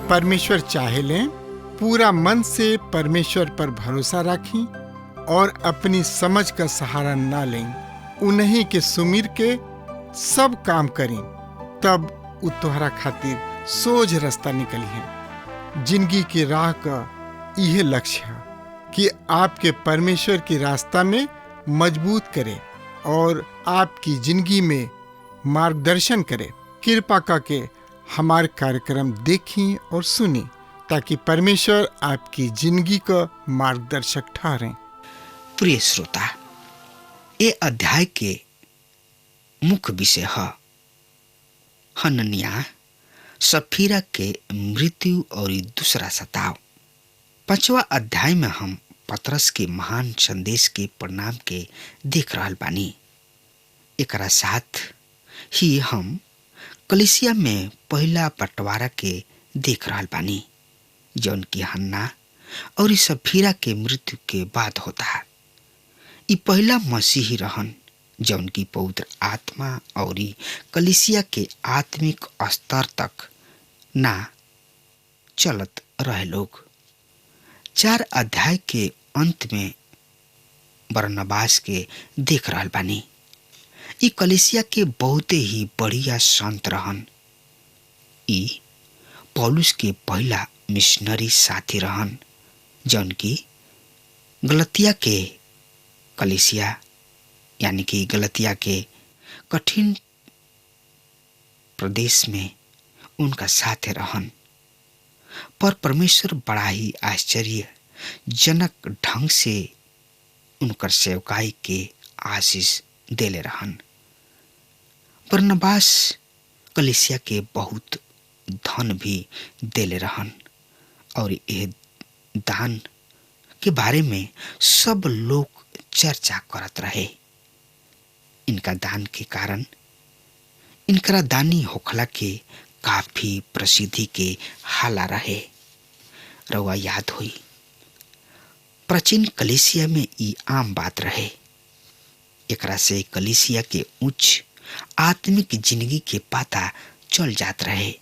परमेश्वर चाहे लें, पूरा मन से परमेश्वर पर भरोसा रखें और अपनी समझ का सहारा ना लें। उन्हीं के सुमिर के सब काम करें, तब उ तोहरा खातिर सोझ रास्ता निकली है। जिंदगी की राह का यह लक्ष्य है कि आपके परमेश्वर के रास्ता में मजबूत करे और आपकी जिंदगी में मार्गदर्शन करे। कृपा करके हमारे कार्यक्रम देखें और सुनें, ताकि परमेश्वर आपकी जिंदगी का मार्गदर्शक ठहरे। प्रिय श्रोता, ये अध्याय के मुख्य विषय है हनन्याह, सफीरा के मृत्यु और दूसरा सताव। 5वां अध्याय में हम पतरस के महान संदेश के परिणाम के देख रहल बानी। एकरा साथ ही हम कलीसिया में पहला बंटवारा के देख रहल बानी, जौन की हन्ना और सफीरा के मृत्यु के बाद होता है। ये पहला मसीही रहन जौन की पवित्र आत्मा और कलीसिया के आत्मिक स्तर तक ना चलत रहे लोग। 4 अध्याय के अंत में बरनबास के देख रहल बानी। ई कलीसिया के बहुते ही बढ़िया संत रहन। ई पौलुस के पहला मिशनरी साथी रहन, जौन की गलतिया के कलीसिया यानी कि गलतिया के कठिन प्रदेश में उनका साथ रहन। पर परमेश्वर बड़ा ही आश्चर्यजनक ढंग से उनकर सेवकाई के आशीष देले रहन। बरनबास कलीसिया के बहुत धन भी देले रहन और यह दान के बारे में सब लोग चर्चा करत रहे। इनका दान के कारण इनकरा दानी होखला के काफी प्रसिद्धि के हाला रहे। रउआ याद हुई, प्राचीन कलीसिया में ई आम बात रहे। एकरा से कलीसिया के उच्च आत्मिक जिंदगी के पता चल जात रहे।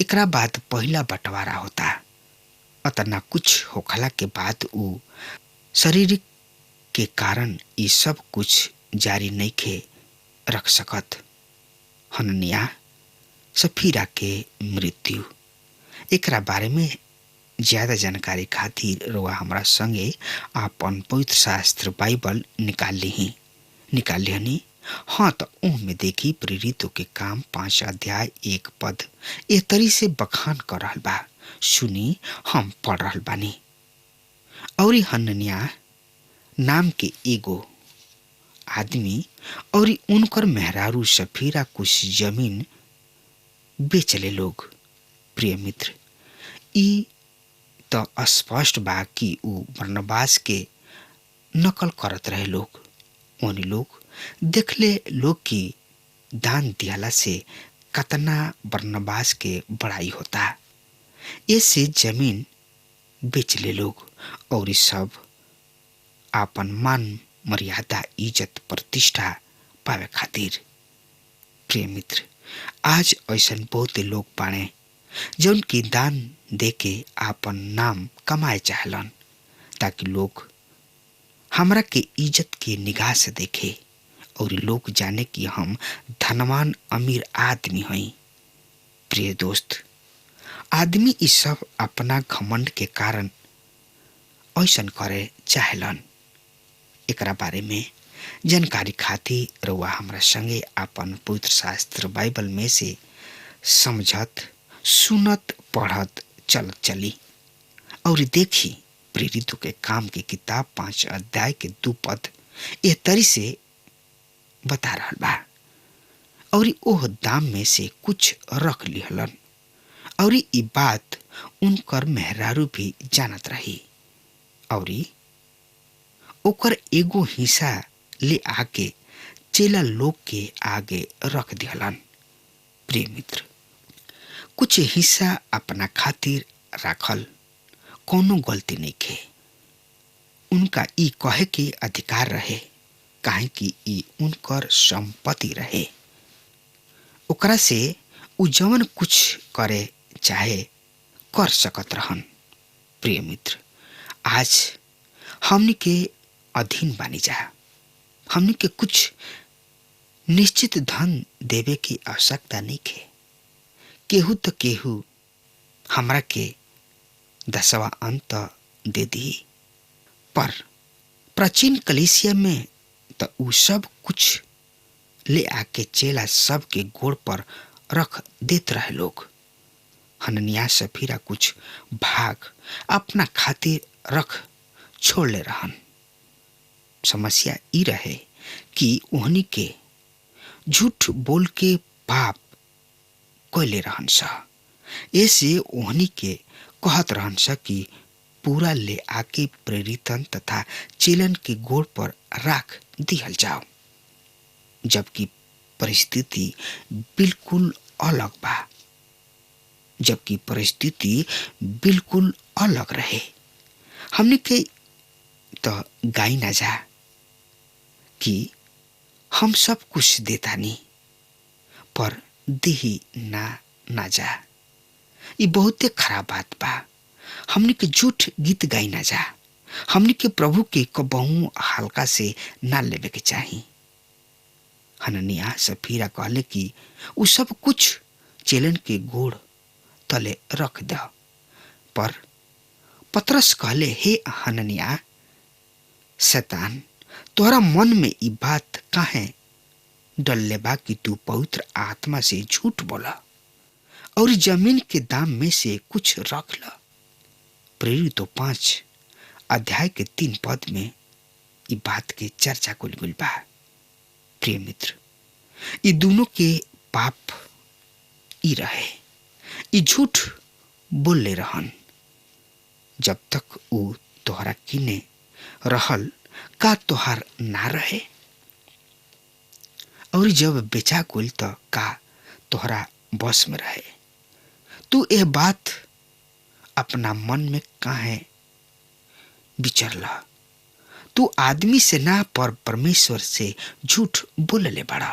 एकरा बाद पहला बंटवारा होता। अतना कुछ होखला के बाद उ शारीरिक के कारण ये सब कुछ जारी नहीं खे रख सकत। हनन्याह, सफीरा के मृत्यु, एकरा बारे में ज्यादा जानकारी खातिर रोआ हमरा संगे आपन पवित्र शास्त्र बाइबल निकाल ली। हाँ, तो उह में देखी प्रेरितों के काम 5 अध्याय 1 पद ए तरी से बखान कर रहल बा। सुनी, हम पढ़ रहल बानी। और हनन्याह नाम के एगो आदमी और उनकर मेहरारू सफीरा कुछ जमीन बेचले लोग। प्रिय मित्र, ई तो स्पष्ट बा कि उ बरनबास के नकल करत रहे लोग। उन लोग देखले लोग की दान दियाला से कतना बरनबास के बड़ाई होता। ऐसे जमीन बेच ले लोग और सब आपन मान मर्यादा इज्जत प्रतिष्ठा पावे खातिर। प्रिय मित्र, आज ऐसन बहुत लोग बाणे जौन की दान देके आपन नाम कमाए चाहलन, ताकि लोग हमरा के इज्जत के निगाह से देखे और लोग जाने कि हम धनवान अमीर आदमी हई। प्रिय दोस्त, आदमी इस सब अपना घमंड के कारण ऐसन करे चाहलन। एकरा बारे में जानकारी खातिर रउआ हमरा संगे आपन पवित्र शास्त्र बाइबल में से समझत, सुनत, पढ़त चलत चली और देखी प्रेरितों के काम की किताब 5 अध्याय के 2 पद एह तरी से बता रहल बा। और ओह दाम में से कुछ रख लिहलन और ई बात उनकर मेहरारू भी जानत रही और ओकर एगो हिस्सा ले आके चेला लोग के आगे रख दिहलन। प्रिय मित्र, कुछ हिस्सा अपना खातिर राखल कोनो गलती नहीं खे। उनका ई कहे के अधिकार रहे, काहे कि ई उनकर संपत्ति रहे। ओकरा से उ जवन कुछ करे चाहे कर सकत रहन। प्रिय मित्र, आज हमनी के अधीन बानी जा। हमनी के कुछ निश्चित धन देवे की आवश्यकता नहीं है। केहू तो केहू हमरा के 10वां अंत दे दी, पर प्राचीन कलीसिया में तो उ सब कुछ ले आके चेला सब के गोड़ पर रख देत रहे लोग। हननिया सफीरा कुछ भाग अपना खातिर रख छोड़ ले रहन। समस्या ई रहे कि उहनी के झूठ बोल के पाप कैले रहन सा। ऐसे उहनी के कहत रहन सा कि पूरा ले आके प्रेरितन तथा चेलन के गोड़ पर राख दिहल जाओ, जबकि परिस्थिति बिल्कुल अलग बा। जबकि परिस्थिति बिल्कुल अलग रहे। हमने के तो गाई ना जा कि हम सब कुछ देता नहीं, पर देही ना जा। ये बहुते खराब बात बा। हमने के झूठ गीत गाई ना जा। हमने के प्रभु के कबहू हल्का से ना लेवे के चाही। हननिया सफीरा कहले कि उ सब कुछ चेलन के गोड़ तले रख दे, पर पतरस कहले, हे हननिया, शैतान तोहरा मन में ई बात काहे डलले बा कि तू पवित्र आत्मा से झूठ बोला और जमीन के दाम में से कुछ रख ल। प्रेरित 5 अध्याय के 3 पद में ई बात के चर्चा कुल गुल बा। प्रिय मित्र, ई दोनों के पाप ई रहे। ई झूठ बोले रहन जब तक उ तोहरा किने रहल का तोहार ना रहे, और जब बेचा कुल तो का तोहरा बस में रहे। तू यह बात अपना मन में काहे विचरला? तू आदमी से ना पर परमेश्वर से झूठ बोलले बड़ा।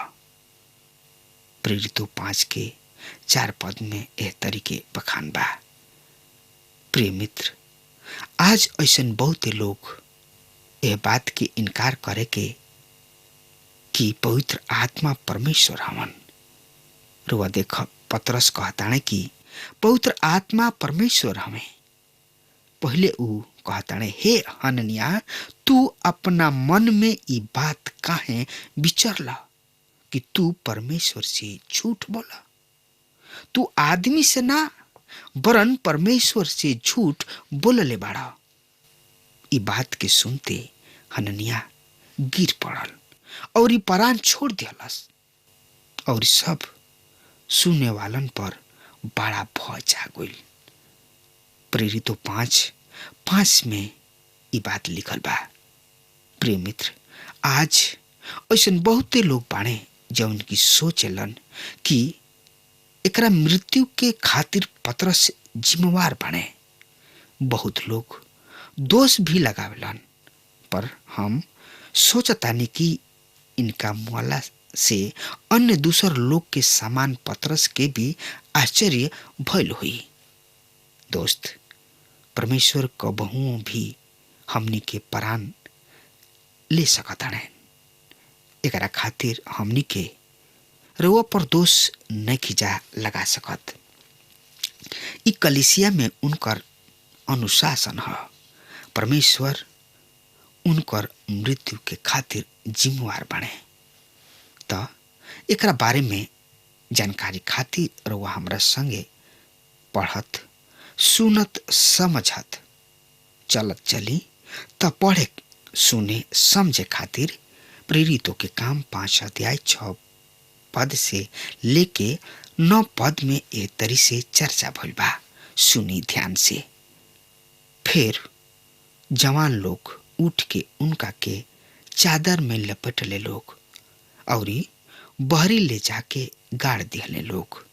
प्रेरित 5 के 4 पद में यह तरीके बखान बा। प्रिय मित्र, आज ऐसन बहुत लोग यह बात के इनकार करे के कि पवित्र आत्मा परमेश्वर हवन। रुआ देख, पतरस कहताने कि पवित्र आत्मा परमेश्वर हमें। पहले उ कहताने, हे हननिया, तू अपना मन में ई बात काहे विचरला कि तू परमेश्वर से झूठ बोला? तू आदमी से ना वरन परमेश्वर से झूठ बोलले बाड़ा। ई बात के सुनते हननिया गिर पड़ल और ई परान छोड़ दियलस, और सब सुने वालन पर बड़ा भय छा गइल। प्रेरित 5:5 में ई बात लिखल बा। प्रिय मित्र, आज ऐसन बहुते लोग बाड़े जौन की सोचलन कि एकरा मृत्यु के खातिर पतरस जिम्मेवार बाड़े। बहुत लोग दोष भी लगावेलन, पर हम सोचतानी कि इनका मुआला से अन्य दूसर लोग के समान पतरस के भी आश्चर्य भइल हुई। दोस्त, परमेश्वर कबहू भी हमनी के प्राण ले सकता है। एकरा खातिर हमनी के रउआ पर दोष नहीं खिजा लगा सकत। ई कलीसिया में उनकर अनुशासन है। परमेश्वर उनकर मृत्यु के खातिर जिम्मेवार बने। तो एकरा बारे में जानकारी खातिर रउआ हमरा संगे पढ़त, सुनत, समझत चलत चली। त पढ़े, सुने, समझे खातिर प्रेरितों के काम 5 अध्याय 6 पद से लेके 9 पद में ए तरी से चर्चा भइल बा। सुनी ध्यान से। फिर जवान लोग उठ के उनका के चादर में लपेट ले लोग और बहरी ले जाके गाड़ दिहले लोग।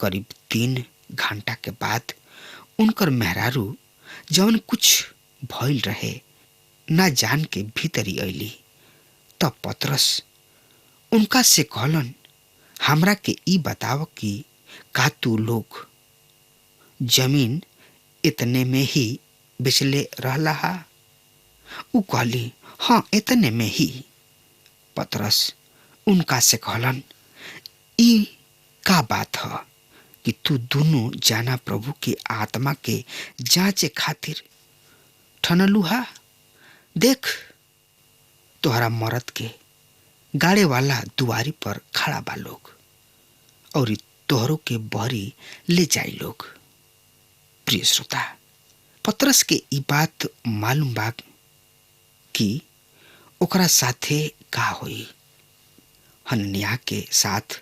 करीब 3 घंटा के बाद उनकर मेहरारू जवन कुछ भइल रहे ना जान के भीतरी अइली। तब पतरस उनका से कहलन, हमरा के ई बताव कि का तू लोग जमीन इतने में ही बेचले रहला हा? उ कहली, हाँ इतने में ही। पतरस उनका से कहलन, ई का बात है कि तू दोनों जाना प्रभु की आत्मा के जांचे खातिर ठनलू हा? देख तोहरा मरद के गाड़े वाला दुआरी पर खड़ा बा लोग और तोहरों के बहरी ले जाई लोग। प्रिय श्रोता, पतरस के ई बात मालूम बा कि ओकरा साथे का होई। हनन्याह के साथ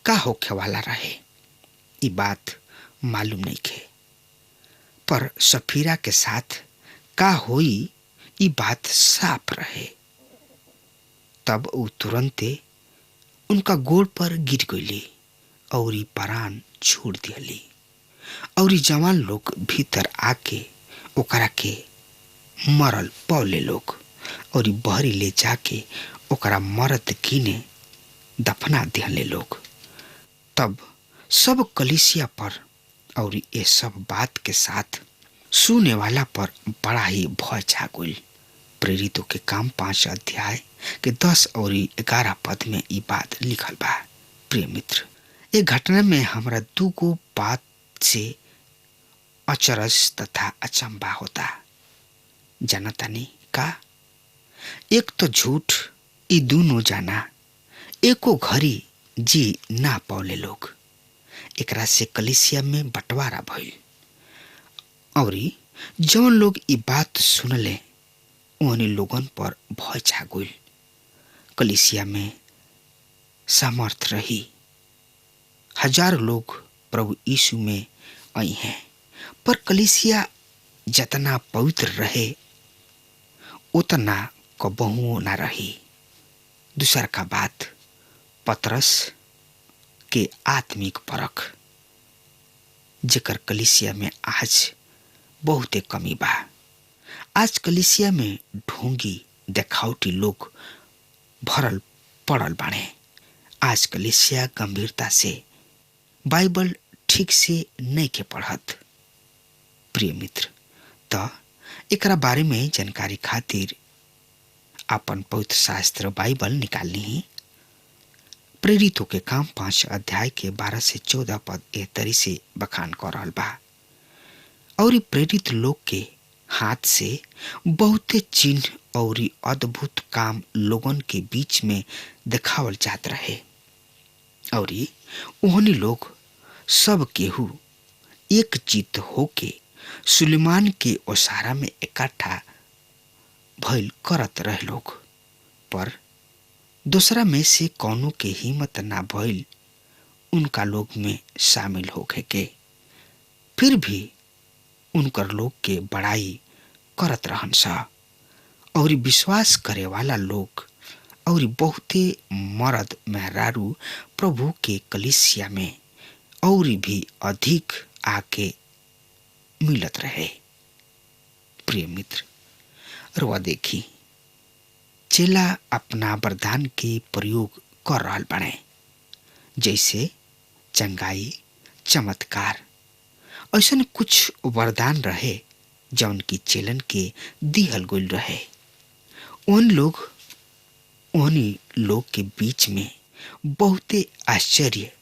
का होखे वाला रहे ई बात मालूम नहीं खे, पर सफीरा के साथ का होई ई बात साफ रहे। तब वो तुरंते उनका गोड़ पर गिर गईली और ई प्राण छोड़ दियली। और ई जवान लोग भीतर आके ओकरा के मरल पौले लोग और ई बहरी ले जाके ओकरा मरद कीने दफना दिहले लोग। तब सब कलीसिया पर और ये सब बात के साथ सुने वाला पर बड़ा ही भय छा गइल। प्रेरितों के काम 5 अध्याय के 10 और 11 पद में ये बात लिखल बा। प्रिय मित्र, ये घटना में हमरा दूगो बात से अचरज तथा अचंभा होता। जानता नहीं का? एक तो झूठ ई दोनों जाना एको घड़ी जी ना पौले लोग। एकरा से कलीसिया में बंटवारा भइल और जौन लोग ई बात सुनले उन्हीं लोगन पर भय छा गइल। कलीसिया में सामर्थ रही, हजारों लोग प्रभु यीशु में आई हैं, पर कलीसिया जितना पवित्र रहे उतना कबहू ना रही। दूसर का बात, पतरस के आत्मिक परख जेकर कलीसिया में आज बहुते कमी बा। आज कलीसिया में ढोंगी देखावटी लोग भरल पड़ल बाणे। आज कलीसिया गंभीरता से बाइबल ठीक से नहीं के पढ़त। प्रिय मित्र, तो एकरा बारे में जानकारी खातिर अपन पवित्र शास्त्र बाइबल निकाल ली। प्रेरितों के काम 5 अध्याय के 12 से 14 पद एह तरी से बखान कर रहल बा। और ई प्रेरित लोग के हाथ से बहुते चिन्ह और अद्भुत काम लोगन के बीच में दिखावल जात रहे और उन्हीं लोग सब केहू एक चित्त होके सुलेमान के ओसारा में इकट्ठा भइल करत रहे लोग। पर दूसरा में से कौनों के हिम्मत ना भइल उनका लोग में शामिल होके के। फिर भी उनकर लोग के बड़ाई करत रहन सा और विश्वास करे वाला लोग और बहुते मर्द मेहरारू प्रभु के कलीसिया में और भी अधिक आके मिलत रहे। प्रिय मित्र, रुआ देखी, चेला अपना वरदान के प्रयोग कर रहल बाड़े, जैसे चंगाई, चमत्कार। ऐसा कुछ वरदान रहे जौन की चेलन के दिहल गइल रहे। उन्हीं लोग के बीच में बहुते आश्चर्य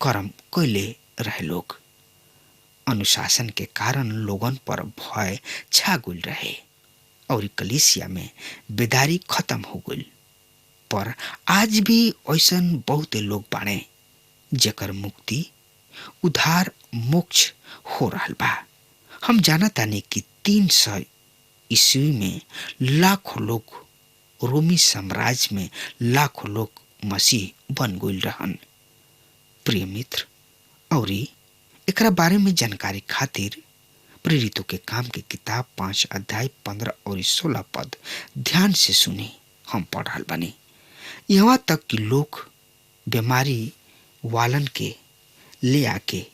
कर्म कैले रहे लोग। अनुशासन के कारण लोगन पर भय छा गइल रहे और कलीसिया में बेदारी खत्म हो गइल। पर आज भी ऐसन बहुते लोग बाड़े जेकर मुक्ति, उद्धार, मोक्ष हो रहल बा। हम जानतानी कि 300 ईस्वी में लाखों लोग, रोमी साम्राज्य में लाखों लोग मसीह बन गइल रहन। प्रिय मित्र, और एकरा बारे में जानकारी खातिर प्रेरितों के काम की किताब 5 अध्याय 15 और 16 पद ध्यान से सुनी। हम पढ़ रहल बानी। यहाँ तक कि लोग बीमारी वालन के ले आके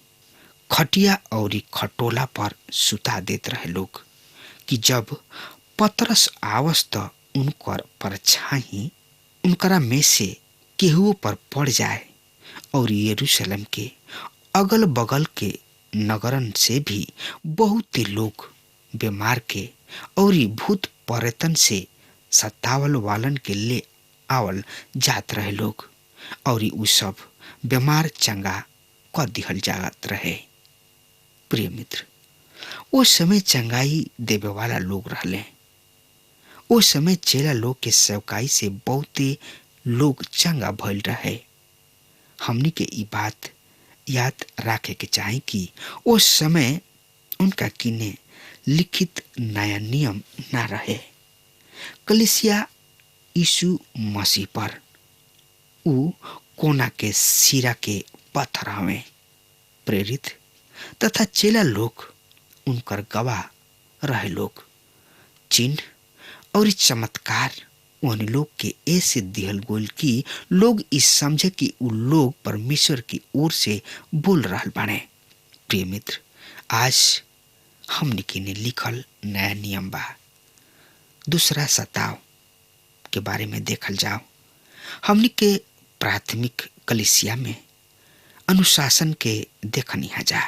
खटिया और खटोला पर सुता देत रहे लोग कि जब पतरस आवस त उनकर परछाई उनकरा में से केहुओ पर पड़ जाए और यरूशलेम के अगल बगल के नगरन से भी बहुत लोग बीमार के और भूत पर्यटन से सतावल वालन के ले आवल जात रहे लोग और उ सब बीमार चंगा क दिहल जात रहे। प्रिय मित्र, वो समय चंगाई देवे वाला लोग रहले। वो समय चेला लोग के सेवकाई से बहुते लोग चंगा भइल रहे। हमनी के ई बात याद रखे के चाहे कि उस समय उनका किने लिखित नया नियम ना रहे। कलीसिया यीशु मसीह पर उ कोना के सिरा के पत्थर हवे। प्रेरित तथा चेला लोग उनकर गवाह रहे लोग। चिन्ह और चमत्कार उन लोग के ऐसे दिहल गोल कि लोग इस समझे कि उ लोग परमेश्वर की ओर से बोल रहल बाने। प्रिय मित्र, आज हमने के ने लिखल नया नियम बा। दूसरा सताव के बारे में देखल जाओ। हमने के प्राथमिक कलीसिया में अनुशासन के देखनी है जा।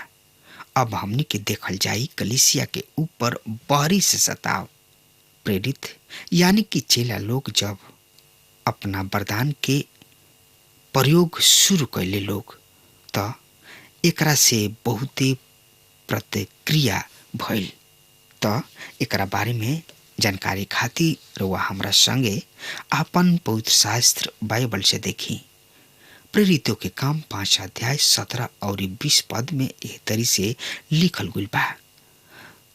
अब हमने के देखल जाई कलीसिया के ऊपर बाहरी से सताव। प्रेरित यानी कि चेला लोग जब अपना वरदान के प्रयोग शुरू कैले लोग तो एकरा से बहुते प्रतिक्रिया भइल। तो एकरा बारे में जानकारी खातिर रउआ हमरा संगे आपन पवित्र शास्त्र बाइबल से देखी। प्रेरितों के काम 5 अध्याय 17 और 20 पद में एह तरी से लिखल गइल बा।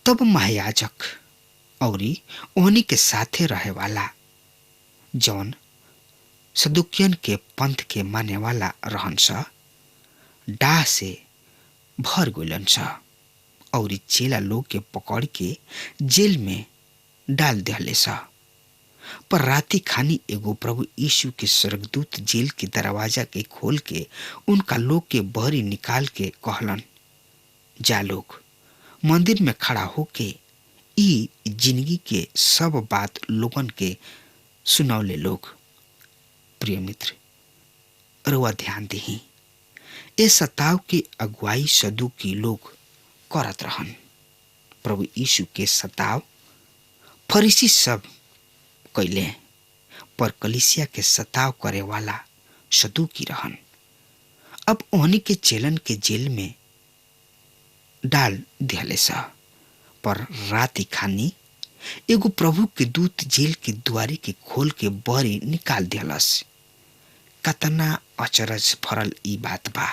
तब महायाजक और ओहनी के साथे रहे वाला जौन सदुकियन के पंथ के माने वाला रहन सा डाह से भर गइलन सा और चेला लोग के पकड़ के जेल में डाल दिहले सा। पर राती खानी एगो प्रभु यीशु के स्वर्गदूत जेल के दरवाजा के खोल के उनका लोग के बहरी निकाल के कहलन, जा लोग मंदिर में खड़ा होके ई जिंदगी के सब बात लोगन के सुनौले लोग। प्रिय मित्र, रुआ ध्यान दही, ए सताव की अगुवाई सदुकी लोग करत रहन। प्रभु यीशु के सताव फरीसी सब कैले, पर कलीसिया के सताव करे वाला सदुकी रहन। अब ओहनी के चेलन के जेल में डाल दिहले सा। पर राती खानी एगो प्रभु के दूत जेल के द्वारी के खोल के बहरी निकाल दिहलस। कतना अचरज भरल ई बात बा।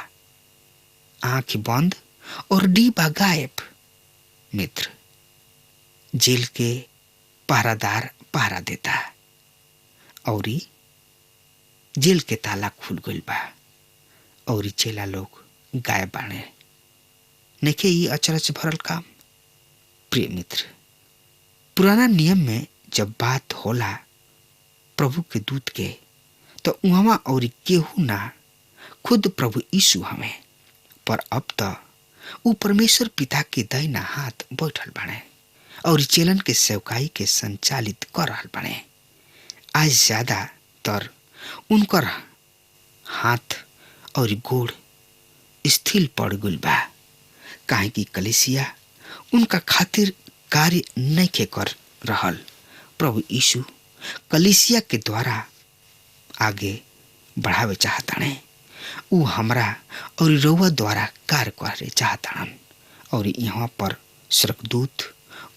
आंख बंद और डीबा गायब। मित्र, जेल के पहरादार पहरा देता और जेल के ताला खुल गइल बा और चेला लोग गायब बाणे। नइखे ई अचरज भरल काम? प्रिय मित्र, पुराना नियम में जब बात होला प्रभु के दूत के तो उहवा और केहू ना, खुद प्रभु यीशु हमें। पर अब तो उ परमेश्वर पिता के दाहिना हाथ बैठल बाणे और चेलन के सेवकाई के संचालित कर रहल बाणे। आज ज्यादातर उनकर हाथ और गोड़ स्थिर पड़ गइल बा, काहे कि कलीसिया उनका खातिर कार्य नहीं कर रहल। प्रभु यीशु कलीसिया के द्वारा आगे बढ़ावे चाहताने। उ हमरा और रउआ द्वारा कार्य करे चाहतान और यहाँ पर स्वर्गदूत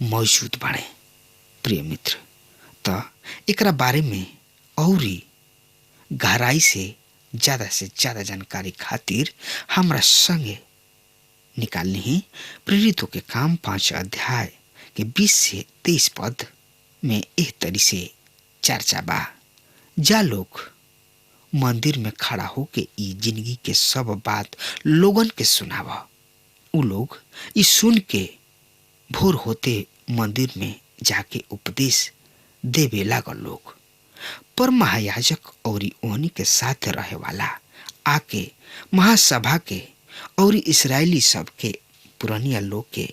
मौजूद बाणे। प्रिय मित्र, तो एकरा बारे में और गहराई से ज्यादा जानकारी खातिर हमरा संगे निकालनी ही प्रेरितों के काम 5 अध्याय के 20 से 23 पद में एह तरी से चर्चा बा। जा लोग मंदिर में खड़ा होके ई जिंदगी के सब बात लोगन के सुनावा। उ लोग ई सुन के भोर होते मंदिर में जाके उपदेश देवे लागल लोग। पर महायाजक और ओहनी के साथ रहे वाला आके महासभा के और इस्राएली सब के पुरानिया लोग के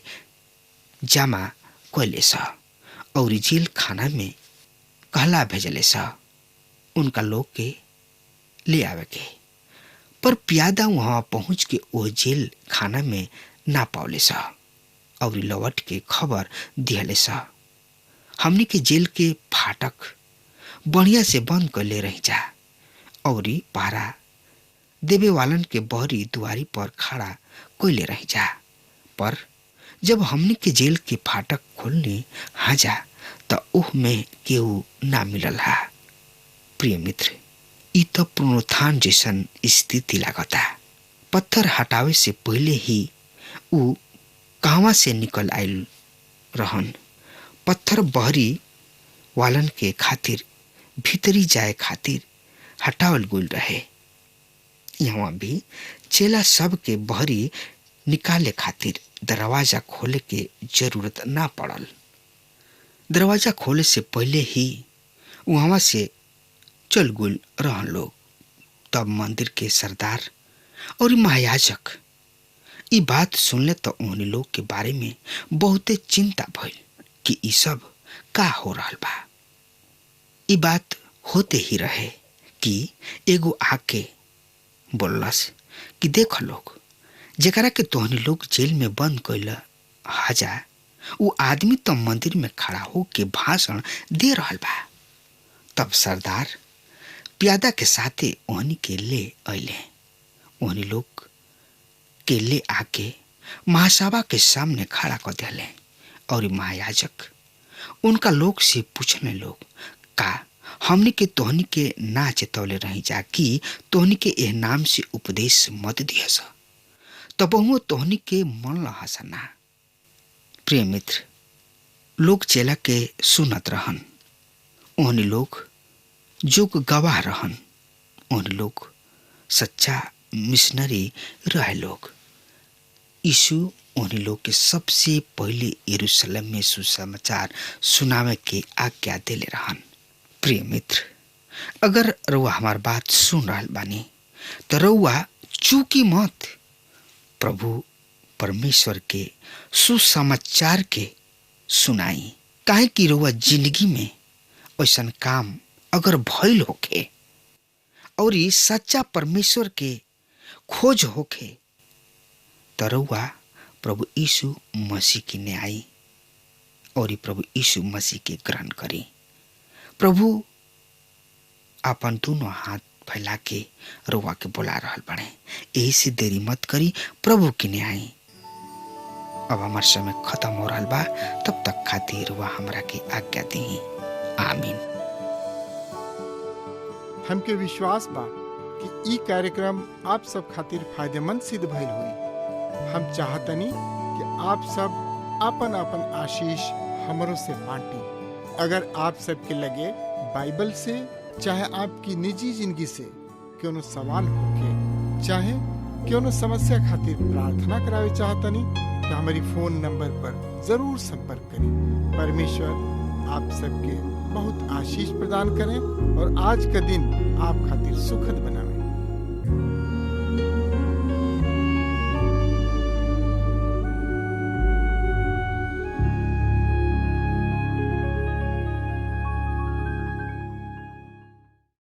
जमा कैले स और जेल खाना में कहला भेजले स उनका लोग के ले आवे के। पर प्यादा वहां पहुंच के वो जेल खाना में ना पावले स और लौट के खबर दिहले स हमनी के जेल के फाटक बढ़िया से बंद कर ले रही जा और पहरा देवे वालन के बहरी दुआरी पर खड़ा कोयले रही जा। पर जब हमनी के जेल के फाटक खोलने हाजा तो ओह में केहू ना मिलल हा। प्रिय मित्र, ई तो पुनरुत्थान जैसन स्थिति लागता। पत्थर हटावे से पहले ही ऊ कहवा से निकल आयल रहन। पत्थर बहरी वालन के खातिर भीतरी जाए खातिर हटावल गुल रहे। यहाँ भी चेला सब के बहरी निकाले खातिर दरवाजा खोले के जरूरत ना पड़ल। दरवाजा खोले से पहले ही वहां से चल गुल रहन लोग। तब मंदिर के सरदार और महायाजक ई बात सुनले तो उन लोग के बारे में बहुते चिंता भइल कि ई सब का हो रहल बा। ई बात होते ही रहे कि एगो आके बोललस कि देख लोग, जेकरा के तोहनी लोग जेल में बंद कइल हाजा वो आदमी तो मंदिर में खड़ा हो के भाषण दे रहल बा। तब सरदार प्यादा के साथे ओहनी के ले अइले। ओहनी लोग के ले आके महासभा के सामने खड़ा कर दिले और महायाजक उनका लोग से पूछने लोग, का हमनी के तोहनी के ना चेतौले रही जा कि तोहनी के एह नाम से उपदेश मत दियस, तब वो तोहनी के मन लहसा ना। प्रिय मित्र, लोग चेला के सुनत रहन। ओहनी लोग जोग गवाह रहन। ओहनी लोग सच्चा मिशनरी रहे लोग। यीशु ओहनी लोग के सबसे पहले यरूशलेम में सुसमाचार सुनावे के आज्ञा देले रहन। प्रिय मित्र, अगर रउआ हमार बात सुन रहल बानी तो रउआ चूकी मत। प्रभु परमेश्वर के सुसमाचार के सुनाई, काहे कि रउआ जिंदगी में ऐसा काम अगर भइल होखे और ई सच्चा परमेश्वर के खोज होखे तो रउआ प्रभु यीशु मसीह की न्याय और प्रभु यीशु मसीह के ग्रहण करी। प्रभु अपन दोनों हाथ फैला के रउआ के बुला रहल बड़े। यही से देरी मत करी, प्रभु की न्याय। अब हमार समय खत्म हो रहा बा, तब तक खातिर रउआ हमरा के आज्ञा दी। आमीन। हमके विश्वास बा कि ई कार्यक्रम आप सब खातिर फायदेमंद सिद्ध भइल हुई। हम चाहतनी कि आप सब आपन आपन आशीष हमरों से बांटी। अगर आप सबके लगे बाइबल से चाहे आपकी निजी जिंदगी से क्यों सवाल होके चाहे क्यों समस्या खातिर प्रार्थना करावे चाहतनी तो हमारी फोन नंबर पर जरूर संपर्क करें। परमेश्वर आप सबके बहुत आशीष प्रदान करें और आज का दिन आप खातिर सुखद बना।